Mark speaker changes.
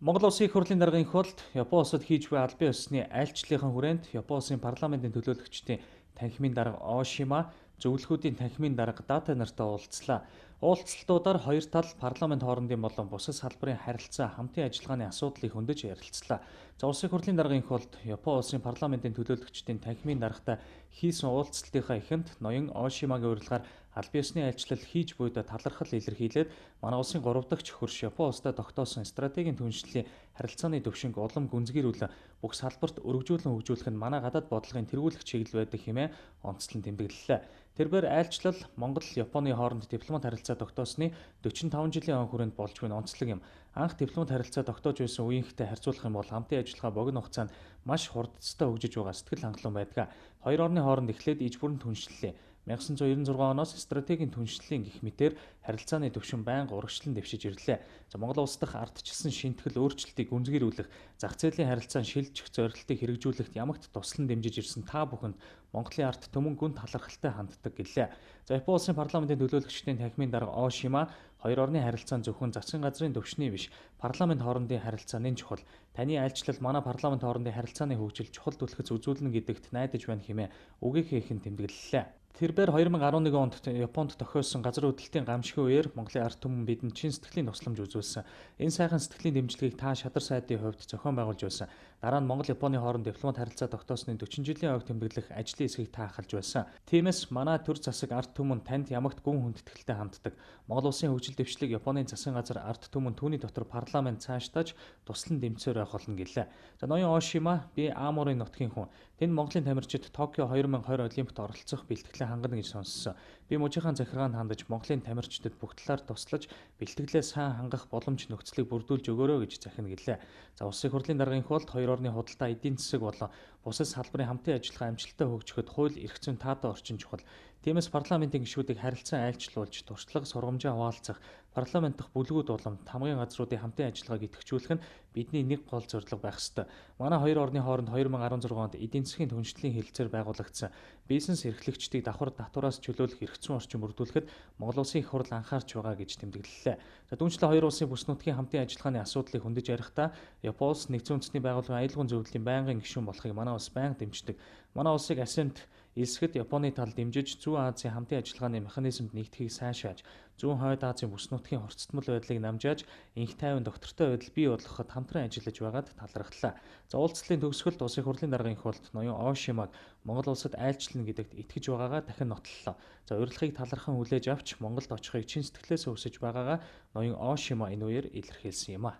Speaker 1: Монгол Улсын их хурлын даргын их болд Япон улсад хийж буй албан ёсны айлчлалын хүрээнд Япон улсын парламентын төлөөлөгчдийн танхимын дарга Оошима, зөвлөхүүдийн танхимын дарга Дата нартай уулзлаа. Уулзалтуудаар хоёр тал парламент хоорондын болон бусад салбарын харилцаа, хамтын ажиллагааны асуудлыг хөндөж ярилцлаа. За улсын их хурлын даргын их болд Япон улсын парламентын төлөөлөгчдийн танхимын даргатай хийсэн уулзалтынхаа эхэнд ноён Оошимагийн урилгаар албан ёсны айлчлал хийж буйдаа талархал илэрхийлээд манай улсын 3 дахь хөрш Япон улстай тогтоосон стратегийн түншлэлийн харилцааны төвшинг улам гүнзгийрүүлэн бүх салбарт өргөжүүлэн хөгжүүлэх нь манай гадаад бодлогын тэргүүлэх чиглэл байдаг хэмээн онцлон тэмдэглэлээ. Тэрбээр айлчлал Монгол Японы хооронд дипломат харилцаа тогтоосны 45 жилийн он хүрээнд болж буй онцлог юм. Анх дипломат харилцаа тогтоож байсан үеийнхтэй харьцуулах юм бол хамтын ажиллагаа богино хугацаанд маш хурдцтай хөгжиж байгаа сэтгэл хангалуун байдаг. Хоёр орны хооронд эхлээд иж бүрэн түншлэлээ. 1996 оноос стратегийн түншлэлийн гэх мэтээр харилцааны төвшин байнга урагшлан дэвшиж ирлээ. За Монгол улс дахь ардчилсан шинэтгэл өөрчлөлтийг гүнзгийрүүлэх, зах зээлийн харилцаанд шилжих зорилтыг хэрэгжүүлэхт ямагт туслан дэмжиж ирсэн та бүхэнд Монголын ард түмэн гүн талархалтай ханддаг гэлээ. За Япон улсын парламентын төлөөлөгчдийн танхимын дарга Оошима хоёр орны харилцаан зөвхөн засгийн газрын төвшний биш, парламент хоорондын харилцааны чухал. Таны айлчлал манай парламент хоорондын харилцааны хөгжил чухал түлхэц үзүүлнэ гэдэгт найдаж байна хэмээн үгийнхээ ихэнд тэмдэглэлээ. Тэрбээр 2011 онд Японд тохиолсон газар хөдлөлтийн гамшигын үеэр Монголын ард түмэн бидэнд чин сэтгэлийн тусламж үзүүлсэн. Энэ сайхан сэтгэлийн дэмжлэгийг та шадар сайдын хувьд зохион байгуулж байсан. Дараа нь Монгол Японы хооронд дипломат харилцаа тогтоосны 40 жилийн ойг тэмдэглэх ажлын эсэхийг та ахалж байсан. Тиймээс манай төр засаг ард түмэн танд ямагт гүн хүндэтгэлтэй ханддаг. Монгол улсын хөгжил дэвшлиг Японы засгийн газар ард түмэн түүний дотор парламент цаашдаж туслан дэмцээр байх болно гэлээ. За ноён Оошима би Аамурын нутгийн хүн. Тэнд Монголын тамирчид Токио 2020 Олимпиад оролцох бэлтгэлээ хангана гэж сонссон. Би мужийнхаа захиргаанд хандаж Монголын тамирчдад бүх талаар туслаж бэлтгэлээ сайн хангах боломж нөхцөлийг бүрдүүлж өгөөрэй гэж захина гэлээ. За улсын хурлын даргын хувьд хоёр орны худалдаа эдийн засаг болон бусад салбарын хамтын ажиллагаа амжилттай хөгжөхөд хууль эрх зүйн таатай орчин чухал. Тиймээс парламентын гишүүдийг харилцан айлчлуулж, туршлага сургамжаа хуваалцах, парламент дахь бүлгүүд болон тамгын газруудын хамтын ажиллагааг идэвхжүүлэх нь бидний нэг гол зорилго байх ёстой. Манай хоёр орны хооронд 2016 онд эдийн засгийн түншлэлийн хэлэлцээр байгуулагдсан бизнес эрхлэгчдийг давхар татвараас чөлөөлөх эрх зүйн орчин бүрдүүлэхэд Монгол улсын их хурл анхаарч байгаа гэж тэмдэглэлээ. За түүнчлэн хоёр улсын бүс нутгийн хамтын ажиллагааны асуудлыг хөндөж ярихдаа Япон улс нэгдсэн үндэсний байгууллагын аюулгүйн зөвлөлийн байнгын гишүүн болохыг манай улс байнга дэмждэг. Манай улсыг ASEAN-т элсгэд Японы тал дэмжиж Зүүн Азийн хамтын ажиллагааны механизмд нэгдэхийг сайшааж, Зүүн Хойд Азийн бүс нутгийн хорцтмол байдлыг намжааж, инх тайван доктортой байдал бий болгоход хамтран ажиллаж байгаад талархлаа. За уулзлалын төгсгөлд улсын хурлын даргын их болд ноён Оошимаг Монгол улсад айлчлална гэдэгт итгэж байгаагаа дахин нотлолоо. За урилгыг талархан хүлээж авч Монголд очихыг чин сэтгэлээсээ хүсэж байгаагаа ноён Оошима энэ үеэр илэрхийлсэн юм а.